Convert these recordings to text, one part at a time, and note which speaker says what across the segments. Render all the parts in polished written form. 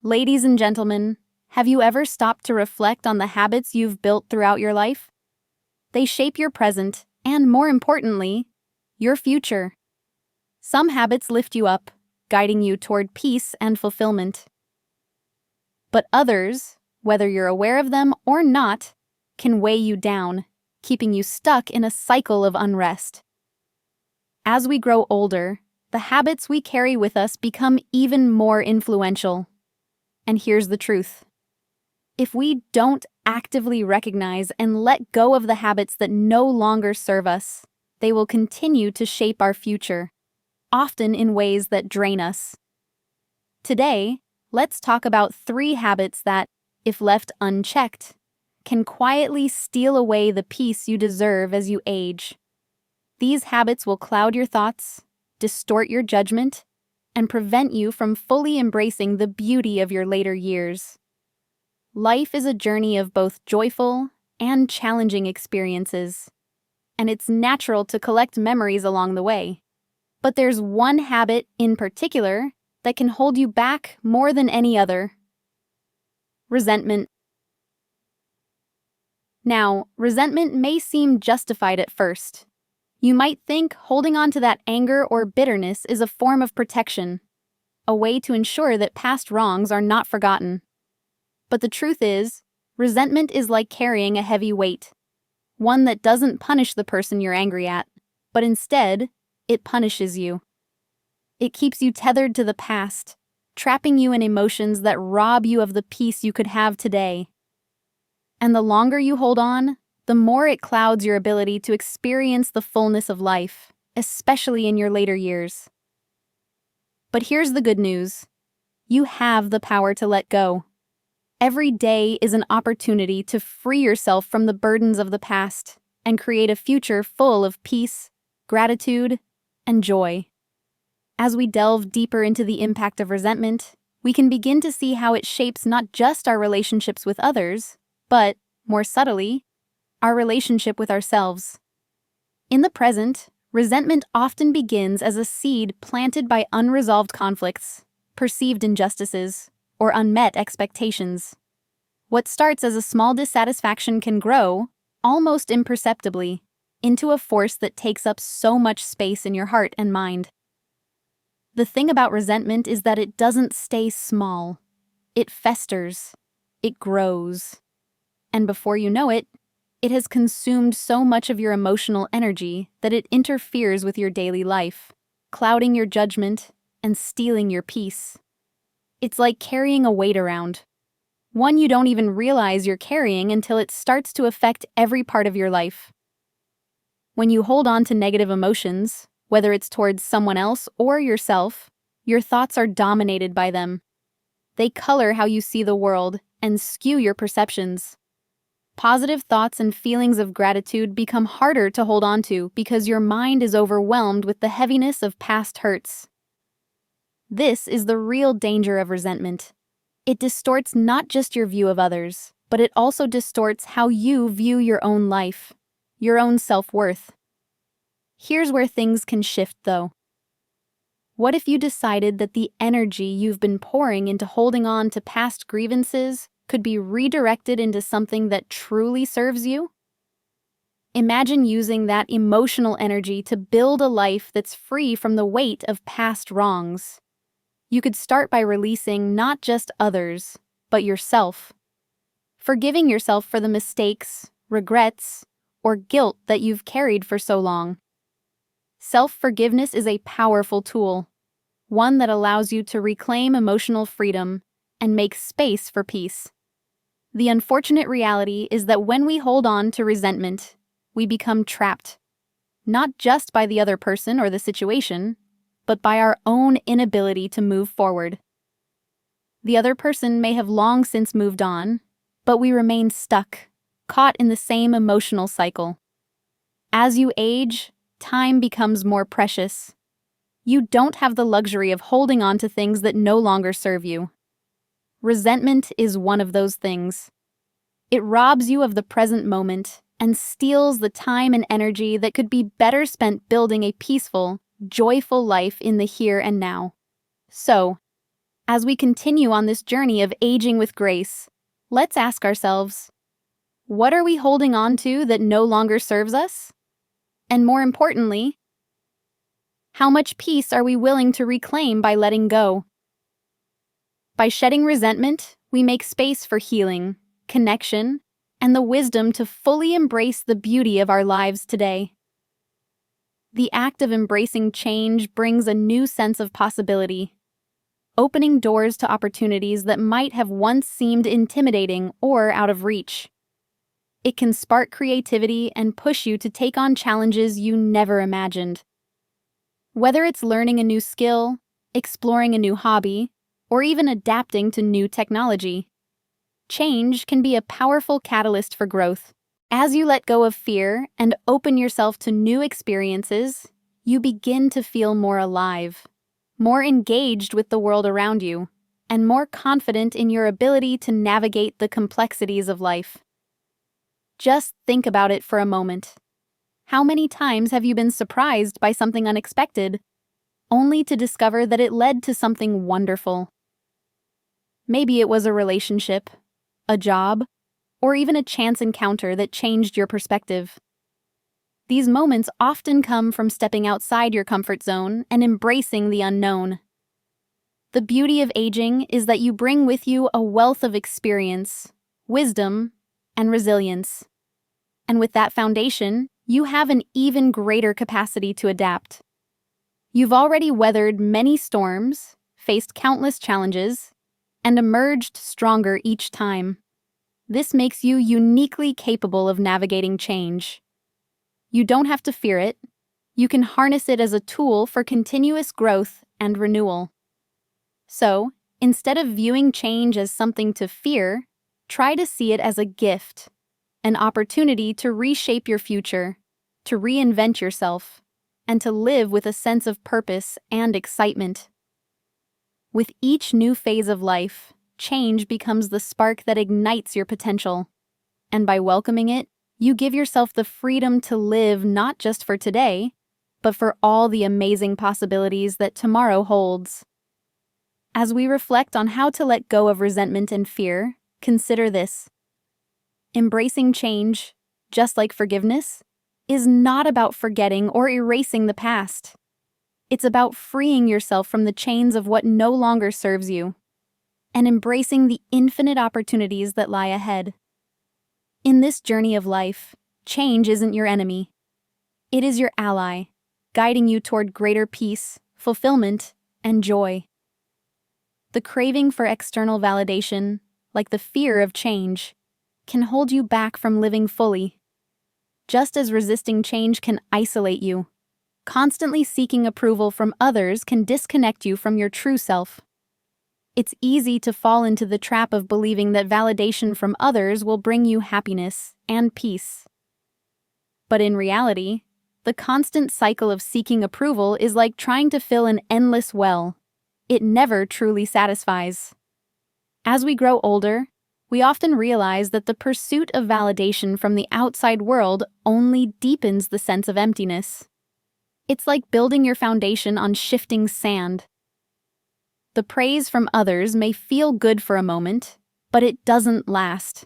Speaker 1: Ladies and gentlemen, have you ever stopped to reflect on the habits you've built throughout your life? They shape your present and, more importantly, your future. Some habits lift you up, guiding you toward peace and fulfillment. But others, whether you're aware of them or not, can weigh you down, keeping you stuck in a cycle of unrest. As we grow older, the habits we carry with us become even more influential. And here's the truth. If we don't actively recognize and let go of the habits that no longer serve us, they will continue to shape our future, often in ways that drain us. Today, let's talk about 3 habits that, if left unchecked, can quietly steal away the peace you deserve as you age. These habits will cloud your thoughts, distort your judgment, and prevent you from fully embracing the beauty of your later years. Life is a journey of both joyful and challenging experiences, and it's natural to collect memories along the way. But there's one habit in particular that can hold you back more than any other: resentment. Now, resentment may seem justified at first. You might think holding on to that anger or bitterness is a form of protection, a way to ensure that past wrongs are not forgotten. But the truth is, resentment is like carrying a heavy weight, one that doesn't punish the person you're angry at, but instead, it punishes you. It keeps you tethered to the past, trapping you in emotions that rob you of the peace you could have today. And the longer you hold on, the more it clouds your ability to experience the fullness of life, especially in your later years. But here's the good news. You have the power to let go. Every day is an opportunity to free yourself from the burdens of the past and create a future full of peace, gratitude, and joy. As we delve deeper into the impact of resentment, we can begin to see how it shapes not just our relationships with others, but, more subtly, our relationship with ourselves. In the present, resentment often begins as a seed planted by unresolved conflicts, perceived injustices, or unmet expectations. What starts as a small dissatisfaction can grow, almost imperceptibly, into a force that takes up so much space in your heart and mind. The thing about resentment is that it doesn't stay small. It festers. It grows. And before you know it, it has consumed so much of your emotional energy that it interferes with your daily life, clouding your judgment and stealing your peace. It's like carrying a weight around, one you don't even realize you're carrying until it starts to affect every part of your life. When you hold on to negative emotions, whether it's towards someone else or yourself, your thoughts are dominated by them. They color how you see the world and skew your perceptions. Positive thoughts and feelings of gratitude become harder to hold on to because your mind is overwhelmed with the heaviness of past hurts. This is the real danger of resentment. It distorts not just your view of others, but it also distorts how you view your own life, your own self-worth. Here's where things can shift, though. What if you decided that the energy you've been pouring into holding on to past grievances could be redirected into something that truly serves you? Imagine using that emotional energy to build a life that's free from the weight of past wrongs. You could start by releasing not just others, but yourself. Forgiving yourself for the mistakes, regrets, or guilt that you've carried for so long. Self-forgiveness is a powerful tool, one that allows you to reclaim emotional freedom and make space for peace. The unfortunate reality is that when we hold on to resentment, we become trapped, not just by the other person or the situation, but by our own inability to move forward. The other person may have long since moved on, but we remain stuck, caught in the same emotional cycle. As you age, time becomes more precious. You don't have the luxury of holding on to things that no longer serve you. Resentment is one of those things. It robs you of the present moment and steals the time and energy that could be better spent building a peaceful, joyful life in the here and now. So, As we continue on this journey of aging with grace, let's ask ourselves, what are we holding on to that no longer serves us? And more importantly, how much peace are we willing to reclaim by letting go? By shedding resentment, we make space for healing, connection, and the wisdom to fully embrace the beauty of our lives today. The act of embracing change brings a new sense of possibility, opening doors to opportunities that might have once seemed intimidating or out of reach. It can spark creativity and push you to take on challenges you never imagined. Whether it's learning a new skill, exploring a new hobby, or even adapting to new technology, change can be a powerful catalyst for growth. As you let go of fear and open yourself to new experiences, you begin to feel more alive, more engaged with the world around you, and more confident in your ability to navigate the complexities of life. Just think about it for a moment. How many times have you been surprised by something unexpected, only to discover that it led to something wonderful? Maybe it was a relationship, a job, or even a chance encounter that changed your perspective. These moments often come from stepping outside your comfort zone and embracing the unknown. The beauty of aging is that you bring with you a wealth of experience, wisdom, and resilience. And with that foundation, you have an even greater capacity to adapt. You've already weathered many storms, faced countless challenges, and emerged stronger each time. This makes you uniquely capable of navigating change. You don't have to fear it. You can harness it as a tool for continuous growth and renewal. So, instead of viewing change as something to fear, try to see it as a gift, an opportunity to reshape your future, to reinvent yourself, and to live with a sense of purpose and excitement. With each new phase of life, change becomes the spark that ignites your potential. And by welcoming it, you give yourself the freedom to live not just for today, but for all the amazing possibilities that tomorrow holds. As we reflect on how to let go of resentment and fear, consider this. Embracing change, just like forgiveness, is not about forgetting or erasing the past. It's about freeing yourself from the chains of what no longer serves you, and embracing the infinite opportunities that lie ahead. In this journey of life, change isn't your enemy. It is your ally, guiding you toward greater peace, fulfillment, and joy. The craving for external validation, like the fear of change, can hold you back from living fully. Just as resisting change can isolate you, constantly seeking approval from others can disconnect you from your true self. It's easy to fall into the trap of believing that validation from others will bring you happiness and peace. But in reality, the constant cycle of seeking approval is like trying to fill an endless well. It never truly satisfies. As we grow older, we often realize that the pursuit of validation from the outside world only deepens the sense of emptiness. It's like building your foundation on shifting sand. The praise from others may feel good for a moment, but it doesn't last.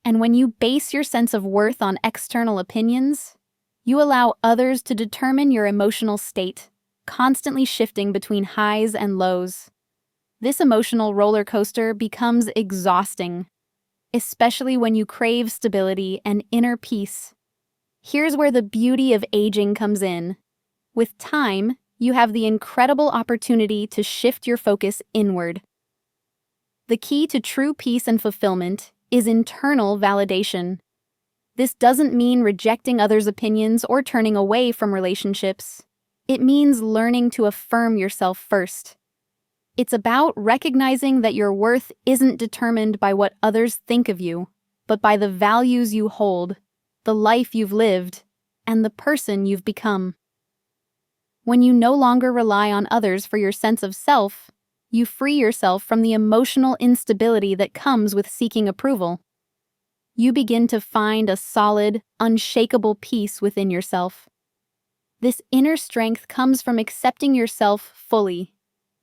Speaker 1: And when you base your sense of worth on external opinions, you allow others to determine your emotional state, constantly shifting between highs and lows. This emotional roller coaster becomes exhausting, especially when you crave stability and inner peace. Here's where the beauty of aging comes in. With time, you have the incredible opportunity to shift your focus inward. The key to true peace and fulfillment is internal validation. This doesn't mean rejecting others' opinions or turning away from relationships. It means learning to affirm yourself first. It's about recognizing that your worth isn't determined by what others think of you, but by the values you hold, the life you've lived, and the person you've become. When you no longer rely on others for your sense of self, you free yourself from the emotional instability that comes with seeking approval. You begin to find a solid, unshakable peace within yourself. This inner strength comes from accepting yourself fully,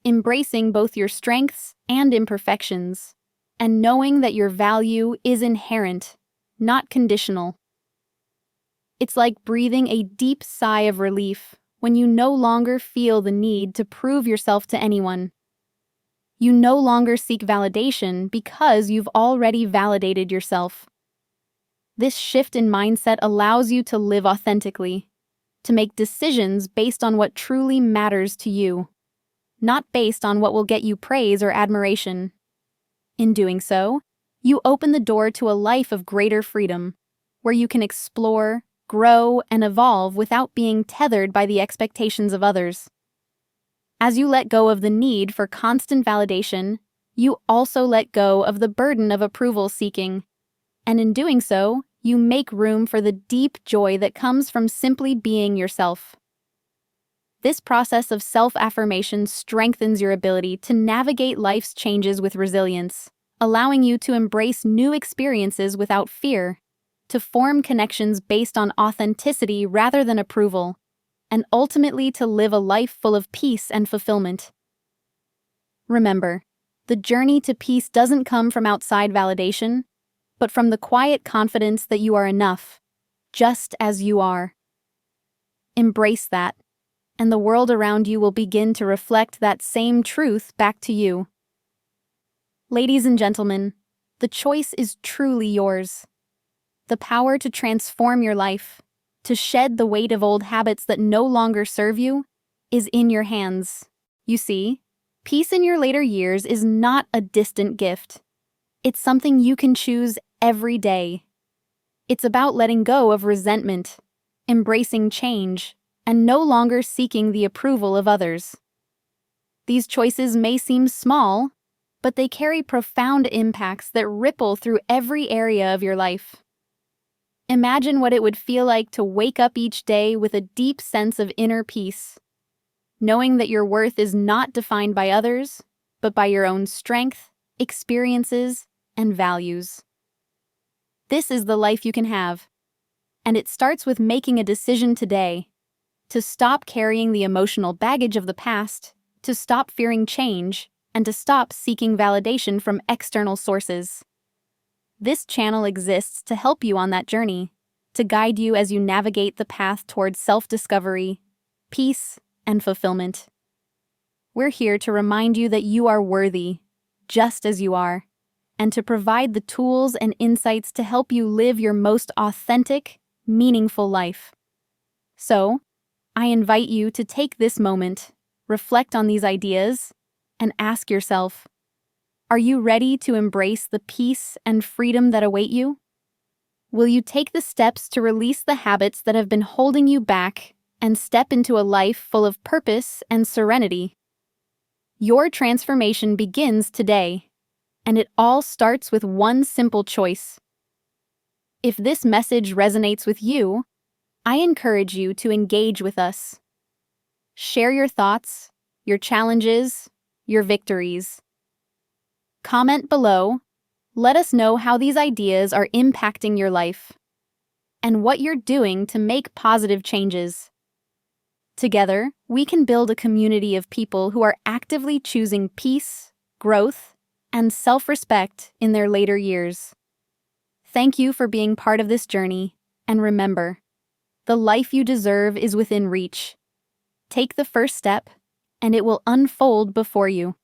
Speaker 1: embracing both your strengths and imperfections, and knowing that your value is inherent, not conditional. It's like breathing a deep sigh of relief when you no longer feel the need to prove yourself to anyone. You no longer seek validation because you've already validated yourself. This shift in mindset allows you to live authentically, to make decisions based on what truly matters to you, not based on what will get you praise or admiration. In doing so, you open the door to a life of greater freedom, where you can explore, grow, and evolve without being tethered by the expectations of others. As you let go of the need for constant validation, you also let go of the burden of approval seeking. And in doing so, you make room for the deep joy that comes from simply being yourself. This process of self-affirmation strengthens your ability to navigate life's changes with resilience, allowing you to embrace new experiences without fear, to form connections based on authenticity rather than approval, and ultimately to live a life full of peace and fulfillment. Remember, the journey to peace doesn't come from outside validation, but from the quiet confidence that you are enough, just as you are. Embrace that, and the world around you will begin to reflect that same truth back to you. Ladies and gentlemen, the choice is truly yours. The power to transform your life, to shed the weight of old habits that no longer serve you, is in your hands. You see, peace in your later years is not a distant gift. It's something you can choose every day. It's about letting go of resentment, embracing change, and no longer seeking the approval of others. These choices may seem small, but they carry profound impacts that ripple through every area of your life. Imagine what it would feel like to wake up each day with a deep sense of inner peace, knowing that your worth is not defined by others, but by your own strength, experiences, and values. This is the life you can have, and it starts with making a decision today to stop carrying the emotional baggage of the past, to stop fearing change, and to stop seeking validation from external sources. This channel exists to help you on that journey, to guide you as you navigate the path towards self-discovery, peace, and fulfillment. We're here to remind you that you are worthy, just as you are, and to provide the tools and insights to help you live your most authentic, meaningful life. So, I invite you to take this moment, reflect on these ideas, and ask yourself, are you ready to embrace the peace and freedom that await you? Will you take the steps to release the habits that have been holding you back and step into a life full of purpose and serenity? Your transformation begins today, and it all starts with one simple choice. If this message resonates with you, I encourage you to engage with us. Share your thoughts, your challenges, your victories. Comment below. Let us know how these ideas are impacting your life and what you're doing to make positive changes. Together, we can build a community of people who are actively choosing peace, growth, and self-respect in their later years. Thank you for being part of this journey, and remember, the life you deserve is within reach. Take the first step, and it will unfold before you.